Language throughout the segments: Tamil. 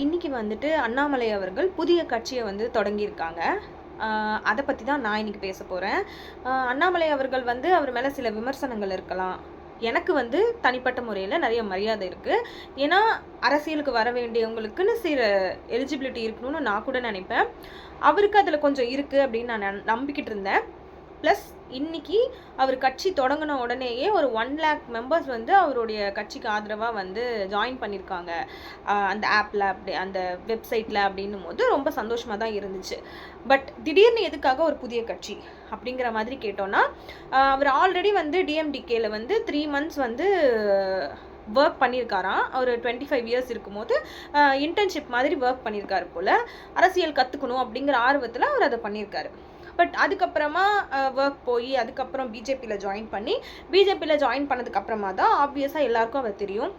இன்னைக்கு வந்துட்டு அண்ணாமலை அவர்கள் புதிய கட்சியை வந்து தொடங்கியிருக்காங்க. அதை பற்றி தான் நான் இன்னைக்கு பேச போகிறேன். அண்ணாமலை அவர்கள் வந்து அவர் மேலே சில விமர்சனங்கள் இருக்கலாம். எனக்கு வந்து தனிப்பட்ட முறையில் நிறைய மரியாதை இருக்குது. ஏன்னா அரசியலுக்கு வர வேண்டியவங்களுக்குன்னு சில எலிஜிபிலிட்டி இருக்கணும்னு நான் கூட நினைப்பேன். அவருக்கு அதில் கொஞ்சம் இருக்குது அப்படின்னு நான் நம்பிக்கிட்டு இருந்தேன். ப்ளஸ் இன்னைக்கு அவர் கட்சி தொடங்கின உடனேயே ஒரு 1 lakh மெம்பர்ஸ் வந்து அவருடைய கட்சிக்கு ஆதரவாக வந்து ஜாயின் பண்ணியிருக்காங்க அந்த ஆப்பில், அப்படி அந்த வெப்சைட்டில் அப்படின்னும் போது ரொம்ப சந்தோஷமாக தான் இருந்துச்சு. பட் திடீர்னு எதுக்காக ஒரு புதிய கட்சி அப்படிங்கிற மாதிரி கேட்டோன்னா, அவர் ஆல்ரெடி வந்து டிஎம்டிகேல வந்து 3 months வந்து ஒர்க் பண்ணியிருக்காராம். ஒரு 25 years இருக்கும்போது இன்டர்ன்ஷிப் மாதிரி ஒர்க் பண்ணியிருக்காரு போல். அரசியல் கற்றுக்கணும் அப்படிங்கிற ஆர்வத்தில் அவர் அதை பண்ணியிருக்காரு. பட் அதுக்கப்புறமா ஒர்க் போய் அதுக்கப்புறம் பிஜேபியில் ஜாயின் பண்ணதுக்கப்புறமா தான் ஆப்வியஸாக எல்லாருக்கும் அவர் தெரியும்.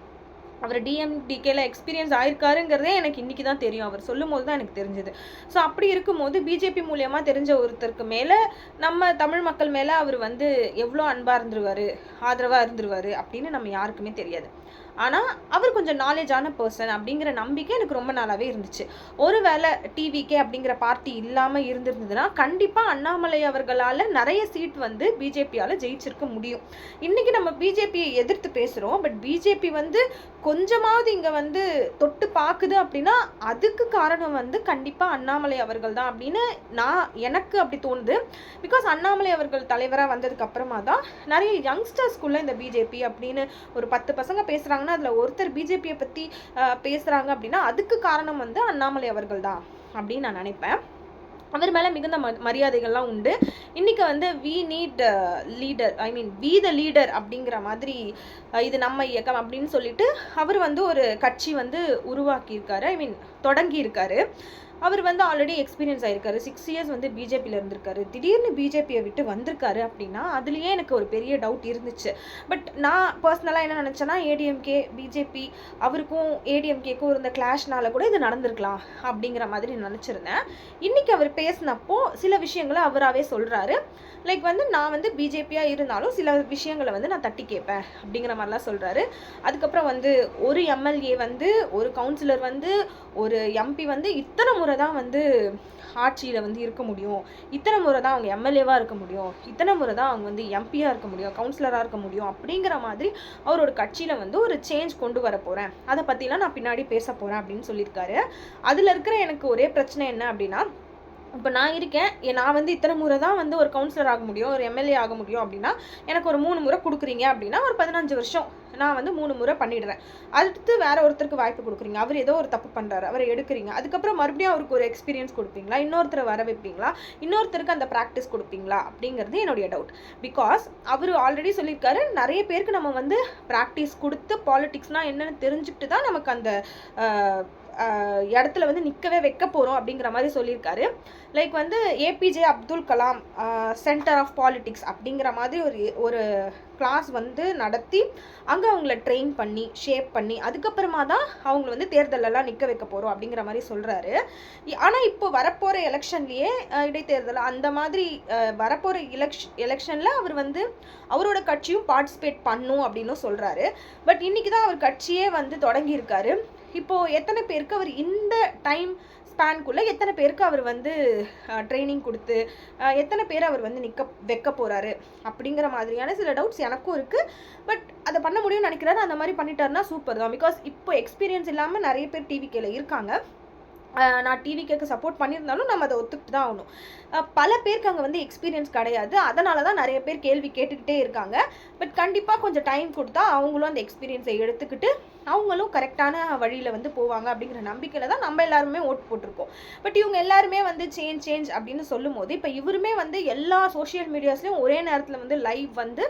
அவர் டிஎம்டிகேல எக்ஸ்பீரியன்ஸ் ஆயிருக்காருங்கிறதே எனக்கு இன்றைக்கி தான் தெரியும். அவர் சொல்லும் போது தான் எனக்கு தெரிஞ்சது. ஸோ அப்படி இருக்கும்போது பிஜேபி மூலியமாக தெரிஞ்ச ஒருத்தருக்கு மேலே நம்ம தமிழ் மக்கள் மேலே அவர் வந்து எவ்வளோ அன்பாக இருந்துருவார், ஆதரவாக இருந்துருவார் அப்படின்னு நம்ம யாருக்குமே தெரியாது. ஆனால் அவர் கொஞ்சம் நாலேஜான பர்சன் அப்படிங்கிற நம்பிக்கை எனக்கு ரொம்ப நாளாகவே இருந்துச்சு. ஒருவேளை டிவிகே அப்படிங்கிற பார்ட்டி இல்லாமல் இருந்திருந்ததுன்னா கண்டிப்பாக அண்ணாமலை அவர்களால் நிறைய சீட் வந்து பிஜேபியால் ஜெயிச்சிருக்க முடியும். இன்றைக்கி நம்ம பிஜேபியை எதிர்த்து பேசுகிறோம். பட் பிஜேபி வந்து கொஞ்சமாவது இங்கே வந்து தொட்டு பார்க்குது அப்படின்னா அதுக்கு காரணம் வந்து கண்டிப்பாக அண்ணாமலை அவர்கள் தான் அப்படின்னு எனக்கு அப்படி தோணுது. பிகாஸ் அண்ணாமலை அவர்கள் தலைவராக வந்ததுக்கு அப்புறமா தான் நிறைய யங்ஸ்டர்ஸ்குள்ளே இந்த பிஜேபி அப்படின்னு ஒரு 10 பசங்க பேசுகிறாங்க, அதில் ஒருத்தர் பிஜேபியை பற்றி பேசுகிறாங்க அப்படின்னா அதுக்கு காரணம் வந்து அண்ணாமலை அவர்கள் தான் அப்படின்னு நான் நினைப்பேன். அவர் மேலே மிகுந்த மரியாதைகள்லாம் உண்டு. இன்றைக்கி வந்து we need leader, we the leader அப்படிங்கிற மாதிரி இது நம்ம இயக்கம் அப்படின்னு சொல்லிட்டு அவர் வந்து ஒரு கட்சி வந்து உருவாக்கியிருக்காரு, தொடங்கியிருக்காரு. அவர் வந்து ஆல்ரெடி எக்ஸ்பீரியன்ஸ் ஆகிருக்காரு. 6 years வந்து பிஜேபியில் இருந்திருக்காரு. திடீர்னு பிஜேபியை விட்டு வந்திருக்காரு அப்படின்னா அதுலேயே எனக்கு ஒரு பெரிய டவுட் இருந்துச்சு. பட் நான் பர்சனலாக என்ன நினச்சேன்னா, ஏடிஎம்கே பிஜேபி அவருக்கும் ஏடிஎம்கேக்கும் இருந்த கிளாஷ்னால கூட இது நடந்திருக்கலாம் அப்படிங்கிற மாதிரி நினச்சிருந்தேன். இன்றைக்கி அவர் பேசினப்போ சில விஷயங்களை அவராகவே சொல்கிறாரு. லைக் வந்து நான் வந்து பிஜேபியாக இருந்தாலும் சில விஷயங்களை வந்து நான் தட்டி கேட்பேன் அப்படிங்கிற மாதிரிலாம் சொல்கிறாரு. அதுக்கப்புறம் வந்து ஒரு எம்எல்ஏ வந்து, ஒரு கவுன்சிலர் வந்து, ஒரு எம்பி வந்து இத்தனை முறை தான் வந்து ஆட்சியில் வந்து இருக்க முடியும், இத்தனை முறை தான் அவங்க எம்எல்ஏவாக இருக்க முடியும், இத்தனை முறை தான் அவங்க வந்து எம்பியாக இருக்க முடியும், கவுன்சிலராக இருக்க முடியும் அப்படிங்கிற மாதிரி அவரோட கட்சியில் வந்து ஒரு சேஞ்ச் கொண்டு வர போகிறேன், அதை பற்றிலாம் நான் பின்னாடி பேச போகிறேன் அப்படின்னு சொல்லியிருக்காரு. அதில் இருக்கிற எனக்கு ஒரே பிரச்சனை என்ன அப்படின்னா, இப்போ நான் இருக்கேன், நான் வந்து இத்தனை முறை தான் வந்து ஒரு கவுன்சிலர் ஆக முடியும், ஒரு எம்எல்ஏ ஆக முடியும் அப்படின்னா எனக்கு ஒரு 3 முறை கொடுக்குறீங்க அப்படின்னா ஒரு 15 வருஷம் நான் வந்து 3 முறை பண்ணிடுறேன். அடுத்து வேற ஒருத்தருக்கு வாய்ப்பு கொடுக்குறீங்க, அவர் ஏதோ ஒரு தப்பு பண்ணுறாரு, அவரை எடுக்கிறீங்க, அதுக்கப்புறம் மறுபடியும் அவருக்கு ஒரு எக்ஸ்பீரியன்ஸ் கொடுப்பீங்களா, இன்னொருத்தரை வர வைப்பீங்களா, இன்னொருத்தருக்கு அந்த ப்ராக்டிஸ் கொடுப்பீங்களா அப்படிங்கிறது என்னுடைய டவுட். பிகாஸ் அவர் ஆல்ரெடி சொல்லியிருக்காரு, நிறைய பேருக்கு நம்ம வந்து ப்ராக்டிஸ் கொடுத்து பாலிட்டிக்ஸ்னால் என்னென்னு தெரிஞ்சுக்கிட்டு தான் நமக்கு அந்த இடத்துல வந்து நிற்கவே வைக்க போகிறோம் அப்படிங்கிற மாதிரி சொல்லியிருக்காரு. லைக் வந்து APJ Abdul Kalam centre of politics அப்படிங்கிற மாதிரி ஒரு கிளாஸ் வந்து நடத்தி அங்கே அவங்கள ட்ரெயின் பண்ணி ஷேப் பண்ணி அதுக்கப்புறமா தான் அவங்கள வந்து தேர்தலெல்லாம் நிற்க வைக்க போகிறோம் அப்படிங்கிற மாதிரி சொல்கிறாரு. ஆனால் இப்போ வரப்போகிற எலெக்ஷன்லேயே இடைத்தேர்தல் அந்த மாதிரி வரப்போகிற எலெக்ஷனில் அவர் வந்து அவரோட கட்சியும் பார்ட்டிசிபேட் பண்ணும் அப்படின்னு சொல்கிறாரு. பட் இன்றைக்கி தான் அவர் கட்சியே வந்து தொடங்கியிருக்காரு. இப்போது எத்தனை பேருக்கு அவர் இந்த டைம் ஸ்பேன்குள்ளே எத்தனை பேருக்கு அவர் வந்து ட்ரைனிங் கொடுத்து எத்தனை பேர் அவர் வந்து நிற்க வைக்க போகிறாரு அப்படிங்கிற மாதிரியான சில டவுட்ஸ் எனக்கும் இருக்குது. பட் அதை பண்ண முடியும்னு நினைக்கிறாரு. அந்த மாதிரி பண்ணிட்டாருன்னா சூப்பர் தான். பிகாஸ் இப்போ எக்ஸ்பீரியன்ஸ் இல்லாமல் நிறைய பேர் டிவிகேல இருக்காங்க. நான் டிவிகேக்கு சப்போர்ட் பண்ணியிருந்தாலும் நம்ம அதை ஒத்துக்கிட்டு தான் ஆகணும். பல பேருக்கு அங்கே வந்து எக்ஸ்பீரியன்ஸ் கிடையாது. அதனால தான் நிறைய பேர் கேள்வி கேட்டுக்கிட்டே இருக்காங்க. பட் கண்டிப்பாக கொஞ்சம் டைம் கொடுத்தா அவங்களும் அந்த எக்ஸ்பீரியன்ஸை எடுத்துக்கிட்டு அவங்களும் கரெக்டான வழியில் வந்து போவாங்க அப்படிங்கிற நம்பிக்கையில் தான் நம்ம எல்லாருமே ஓட்டு போட்டிருக்கோம். பட் இவங்க எல்லாருமே வந்து சேஞ்ச் அப்படின்னு சொல்லும் போது இப்போ இவருமே வந்து எல்லா சோஷியல் மீடியாஸ்லையும் ஒரே நேரத்தில் வந்து லைவ் வந்து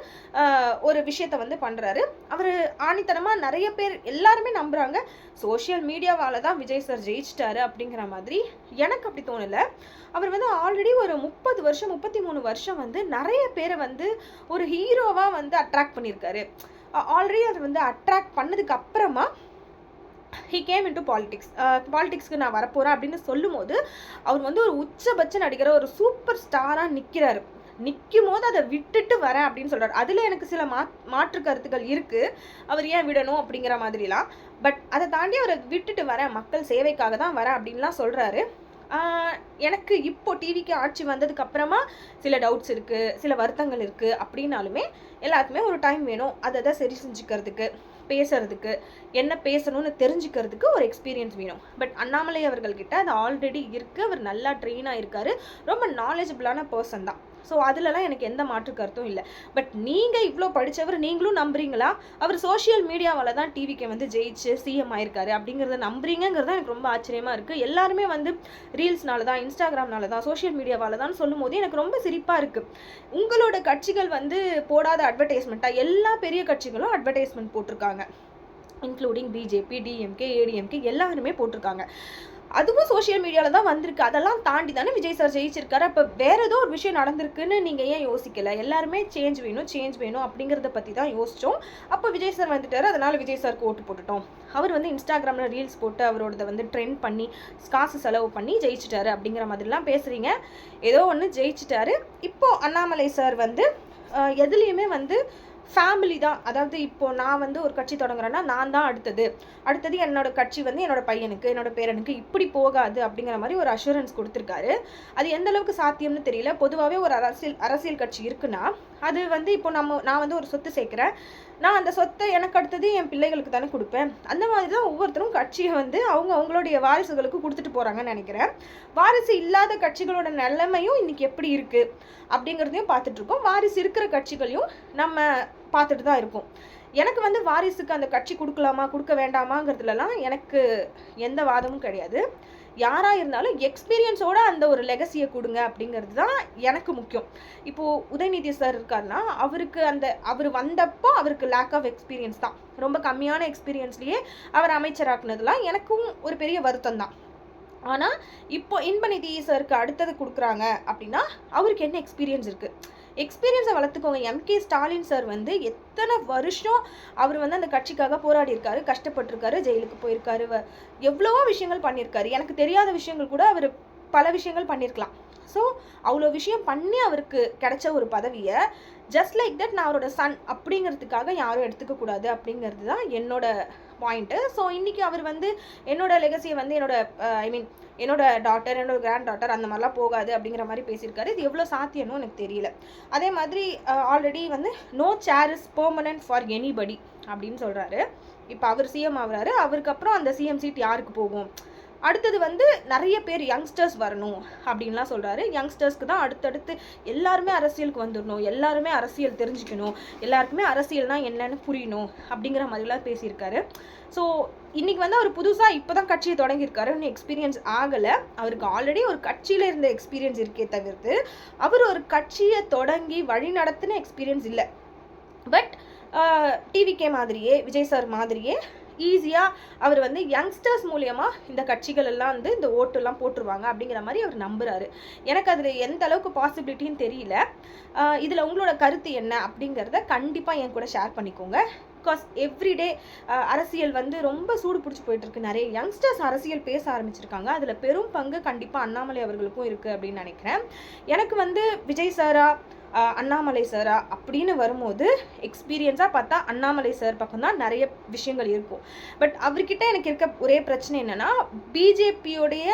ஒரு விஷயத்தை வந்து பண்ணுறாரு. அவர் ஆணித்தனமாக நிறைய பேர் எல்லாருமே நம்புகிறாங்க, சோஷியல் மீடியாவால் தான் விஜய் சார் ஜெயிச்சிட்டாரு அப்படிங்கிற மாதிரி. எனக்கு அப்படி தோணலை. அவர் வந்து ஆல்ரெடி ஒரு 30 வருஷம் 33 வருஷம் வந்து நிறைய பேரை வந்து ஒரு ஹீரோவாக வந்து அட்ராக்ட் பண்ணியிருக்காரு. ஆல்ரெடி அது வந்து அட்ராக்ட் பண்ணதுக்கு அப்புறமா ஹி கேம் இன்டு பாலிடிக்ஸ்க்கு நான் வரப்போகிறேன் அப்படின்னு சொல்லும் போது அவர் வந்து ஒரு உச்சபட்ச நடிகர், ஒரு சூப்பர் ஸ்டாராக நிற்கிறாரு. நிற்கும் போது அதை விட்டுட்டு வரேன் அப்படின்னு சொல்கிறார். அதில் எனக்கு சில மாற்று கருத்துக்கள் இருக்குது, அவர் ஏன் விடணும் அப்படிங்கிற மாதிரிலாம். பட் அதை தாண்டி அவரை விட்டுட்டு வரேன், மக்கள் சேவைக்காக தான் வரேன் அப்படின்லாம் சொல்கிறாரு. எனக்கு இப்போ டிவிக்கு ஆட்சி வந்ததுக்கு அப்புறமா சில டவுட்ஸ் இருக்குது, சில வருத்தங்கள் இருக்குது. அப்படின்னாலுமே எல்லாத்துக்குமே ஒரு டைம் வேணும், அதை சரி செஞ்சுக்கிறதுக்கு, பேசுறதுக்கு, என்ன பேசணும்னு தெரிஞ்சுக்கிறதுக்கு ஒரு எக்ஸ்பீரியன்ஸ் வேணும். பட் அண்ணாமலை அவர்கள்கிட்ட அது ஆல்ரெடி இருக்குது. அவர் நல்லா ட்ரெயினாக இருக்கார், ரொம்ப நாலேஜபிளான பர்சன் தான். ஸோ அதிலலாம் எனக்கு எந்த மாற்று கருத்தும் இல்லை. பட் நீங்கள் இவ்வளோ படித்தவர், நீங்களும் நம்புறீங்களா அவர் சோஷியல் மீடியாவால் தான் டிவிக்கு வந்து ஜெயிச்சு சிஎம் ஆயிருக்காரு அப்படிங்கிறத நம்புறீங்கிறது தான் எனக்கு ரொம்ப ஆச்சரியமாக இருக்குது. எல்லாருமே வந்து ரீல்ஸ்னால தான், இன்ஸ்டாகிராம்னால தான், சோஷியல் மீடியாவால் தான் சொல்லும் போது எனக்கு ரொம்ப சிரிப்பாக இருக்குது. உங்களோட கட்சிகள் வந்து போடாத அட்வர்டைஸ்மெண்ட்டாக எல்லா பெரிய கட்சிகளும் அட்வர்டைஸ்மெண்ட் போட்டிருக்காங்க, இன்க்ளூடிங் பிஜேபி, டிஎம்கே, ஏடிஎம்கே எல்லாருமே போட்டிருக்காங்க. அதுவும் சோஷியல் மீடியாவில் தான் வந்திருக்கு. அதெல்லாம் தாண்டி தானே விஜய் சார் ஜெயிச்சிருக்காரு. அப்போ வேறு ஏதோ ஒரு விஷயம் நடந்திருக்குன்னு நீங்கள் ஏன் யோசிக்கலை? எல்லாருமே சேஞ்ச் வேணும் அப்படிங்கிறத பற்றி தான் யோசித்தோம். அப்போ விஜய் சார் வந்துட்டார், அதனால் விஜய் சாருக்கு ஓட்டு போட்டுட்டோம். அவர் வந்து இன்ஸ்டாகிராமில் ரீல்ஸ் போட்டு அவரோடதை வந்து ட்ரெண்ட் பண்ணி காசு செலவு பண்ணி ஜெயிச்சிட்டாரு அப்படிங்கிற மாதிரிலாம் பேசுகிறீங்க. ஏதோ ஒன்று ஜெயிச்சிட்டாரு. இப்போது அண்ணாமலை சார் வந்து எதுலேயுமே வந்து ஃபேமிலி தான். அதாவது இப்போது நான் வந்து ஒரு கட்சி தொடங்குறேன்னா நான் தான் அடுத்தது என்னோட கட்சி வந்து என்னோட பையனுக்கு, என்னோட பேரனுக்கு இப்படி போகாது அப்படிங்கிற மாதிரி ஒரு அஷூரன்ஸ் கொடுத்துருக்காரு. அது எந்த அளவுக்கு சாத்தியம்னு தெரியல. பொதுவாகவே ஒரு அரசியல் கட்சி இருக்குன்னா அது வந்து இப்போ நான் வந்து ஒரு சொத்து சேர்க்குறேன், நான் அந்த சொத்தை எனக்கு அடுத்தது என் பிள்ளைகளுக்கு தானே கொடுப்பேன். அந்த மாதிரி தான் ஒவ்வொருத்தரும் கட்சியை வந்து அவங்களுடைய வாரிசுகளுக்கு கொடுத்துட்டு போகிறாங்கன்னு நினைக்கிறேன். வாரிசு இல்லாத கட்சிகளோட நிலைமையும் இன்றைக்கி எப்படி இருக்குது அப்படிங்கிறதையும் பார்த்துட்ருக்கோம். வாரிசு இருக்கிற கட்சிகளையும் நம்ம பார்த்துட்டு தான் இருக்கோம். எனக்கு வந்து வாரிசுக்கு அந்த கட்சி கொடுக்கலாமா கொடுக்க வேண்டாமாங்கிறதுலலாம் எனக்கு எந்த வாதமும் கிடையாது. யாராக இருந்தாலும் எக்ஸ்பீரியன்ஸோடு அந்த ஒரு லெகசியை கொடுங்க அப்படிங்கிறது தான் எனக்கு முக்கியம். இப்போது உதயநிதி சார் இருக்காருன்னா அவர் வந்தப்போ அவருக்கு லேக் ஆஃப் எக்ஸ்பீரியன்ஸ் தான். ரொம்ப கம்மியான எக்ஸ்பீரியன்ஸ்லேயே அவர் அமைச்சராக்குனதுலாம் எனக்கும் ஒரு பெரிய வருத்தம் தான். ஆனால் இப்போ இன்பநிதி சாருக்கு அடுத்தது கொடுக்குறாங்க அப்படின்னா அவருக்கு என்ன எக்ஸ்பீரியன்ஸ் இருக்குது? எக்ஸ்பீரியன்ஸை வளர்த்துக்கோங்க. எம்கே ஸ்டாலின் சார் வந்து எத்தனை வருஷம் அவர் வந்து அந்த கட்சிக்காக போராடி இருக்காரு, கஷ்டப்பட்டிருக்காரு, ஜெயிலுக்கு போயிருக்காரு, எவ்வளவோ விஷயங்கள் பண்ணியிருக்காரு. எனக்கு தெரியாத விஷயங்கள் கூட அவர் பல விஷயங்கள் பண்ணியிருக்கலாம். ஸோ அவ்வளோ விஷயம் பண்ணி அவருக்கு கிடைச்ச ஒரு பதவியை ஜஸ்ட் லைக் தட் நான் அவரோட சன் அப்படிங்கிறதுக்காக யாரும் எடுத்துக்கக்கூடாது அப்படிங்கிறது தான் என்னோட பாயிண்ட்டு. ஸோ இன்றைக்கி அவர் வந்து என்னோட லெகசியை வந்து என்னோட டாட்டர், என்னோட கிராண்ட் டாட்டர் அந்த மாதிரிலாம் போகாது அப்படிங்கிற மாதிரி பேசியிருக்காரு. இது எவ்வளோ சாத்தியம்னு எனக்கு தெரியல. அதே மாதிரி ஆல்ரெடி வந்து no chair is permanent for anybody அப்படின்னு சொல்கிறாரு. இப்போ அவர் சிஎம் ஆகுறாரு, அவருக்கு அப்புறம் அந்த சிஎம் சீட் யாருக்கு போகும்? அடுத்தது வந்து நிறைய பேர் யங்ஸ்டர்ஸ் வரணும் அப்படின்லாம் சொல்கிறாரு. யங்ஸ்டர்ஸ்க்கு தான் அடுத்தடுத்து எல்லாருமே அரசியலுக்கு வந்துடணும், எல்லாருமே அரசியல் தெரிஞ்சுக்கணும், எல்லாருக்குமே அரசியல்னால் என்னென்னு புரியணும் அப்படிங்கிற மாதிரிலாம் பேசியிருக்காரு. ஸோ இன்றைக்கி வந்து அவர் புதுசாக இப்போ தான் கட்சியை தொடங்கியிருக்காரு, இன்னும் எக்ஸ்பீரியன்ஸ் ஆகலை. அவருக்கு ஆல்ரெடி ஒரு கட்சியில் இருந்த எக்ஸ்பீரியன்ஸ் இருக்கே தவிர்த்து அவர் ஒரு கட்சியை தொடங்கி வழி நடத்தின எக்ஸ்பீரியன்ஸ் இல்லை. பட் டிவிகே மாதிரியே, விஜய் சார் மாதிரியே ஈஸியாக அவர் வந்து யங்ஸ்டர்ஸ் மூலியமாக இந்த கட்சிகள் எல்லாம் வந்து இந்த ஓட்டெல்லாம் போட்டுருவாங்க அப்படிங்கிற மாதிரி அவர் நம்புகிறாரு. எனக்கு அதில் எந்த அளவுக்கு பாசிபிலிட்டின்னு தெரியல. இதில் உங்களோட கருத்து என்ன அப்படிங்கிறத கண்டிப்பாக என் கூட ஷேர் பண்ணிக்கோங்க. பிகாஸ் எவ்ரிடே அரசியல் வந்து ரொம்ப சூடு பிடிச்சி போயிட்டுருக்கு. நிறைய யங்ஸ்டர்ஸ் அரசியல் பேச ஆரம்பிச்சிருக்காங்க. அதில் பெரும் பங்கு கண்டிப்பாக அண்ணாமலை அவர்களுக்கும் இருக்குது அப்படின்னு நினைக்கிறேன். எனக்கு வந்து விஜய் சாரா அண்ணாமலை சாரா அப்படின்னு வரும்போது எக்ஸ்பீரியன்ஸாக பார்த்தா அண்ணாமலை சார் பக்கம் தான் நிறைய விஷயங்கள் இருக்கும். பட் அவர்கிட்ட எனக்கு இருக்க ஒரே பிரச்சனை என்னென்னா பிஜேபியோடைய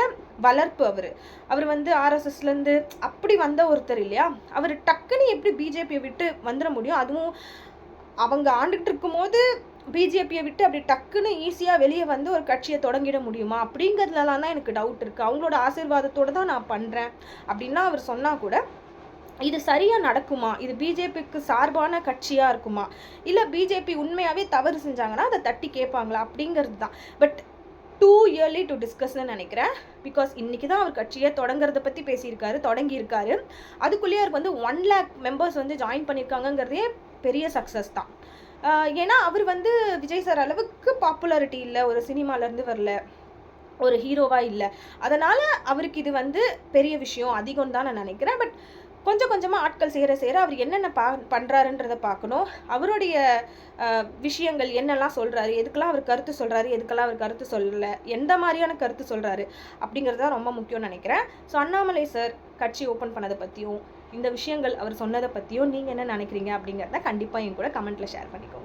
வளர்ப்பு. அவர் வந்து ஆர்எஸ்எஸ்லேருந்து அப்படி வந்த ஒருத்தர் இல்லையா. அவர் டக்குன்னு எப்படி பிஜேபியை விட்டு வந்துட முடியும்? அதுவும் அவங்க ஆண்டுகிட்டு இருக்கும்போது பிஜேபியை விட்டு அப்படி டக்குன்னு ஈஸியாக வெளியே வந்து ஒரு கட்சியை தொடங்கிட முடியுமா அப்படிங்கிறதுலாம் தான் எனக்கு டவுட் இருக்குது. அவங்களோட ஆசீர்வாதத்தோடு தான் நான் பண்ணுறேன் அப்படின்னா அவர் சொன்னால் கூட இது சரியாக நடக்குமா? இது பிஜேபிக்கு சார்பான கட்சியாக இருக்குமா? இல்லை பிஜேபி உண்மையாகவே தவறு செஞ்சாங்கன்னா அதை தட்டி கேட்பாங்களா அப்படிங்கிறது தான். பட் டூ இயர்லி டு டிஸ்கஸ்ன்னு நினைக்கிறேன். பிகாஸ் இன்றைக்கி தான் அவர் கட்சியை தொடங்குறத பற்றி தொடங்கியிருக்காரு. அதுக்குள்ளேயே அவருக்கு வந்து 1 lakh மெம்பர்ஸ் வந்து ஜாயின் பண்ணியிருக்காங்கங்கிறதே பெரிய சக்ஸஸ் தான். ஏன்னா அவர் வந்து விஜய் சார் அளவுக்கு பாப்புலாரிட்டி இல்லை, ஒரு சினிமாலேருந்து வரல, ஒரு ஹீரோவாக இல்லை. அதனால் அவருக்கு இது வந்து பெரிய விஷயம் அதிகம் தான் நான் நினைக்கிறேன். பட் கொஞ்சம் கொஞ்சமாக ஆட்கள் சேர அவர் என்னென்ன பண்ணுறாருன்றதை பார்க்கணும். அவருடைய விஷயங்கள் என்னெல்லாம் சொல்கிறாரு, எதுக்கெல்லாம் அவர் கருத்து சொல்கிறாரு, எதுக்கெல்லாம் அவர் கருத்து சொல்லலை, எந்த மாதிரியான கருத்து சொல்கிறாரு அப்படிங்கிறது தான் ரொம்ப முக்கியம்னு நினைக்கிறேன். ஸோ அண்ணாமலை சார் கட்சி ஓப்பன் பண்ணதை பற்றியும் இந்த விஷயங்கள் அவர் சொன்னதை பற்றியும் நீங்கள் என்ன நினைக்கிறீங்க அப்படிங்கிறத கண்டிப்பாக என் கூட கமெண்ட்டில் ஷேர் பண்ணிக்கோங்க.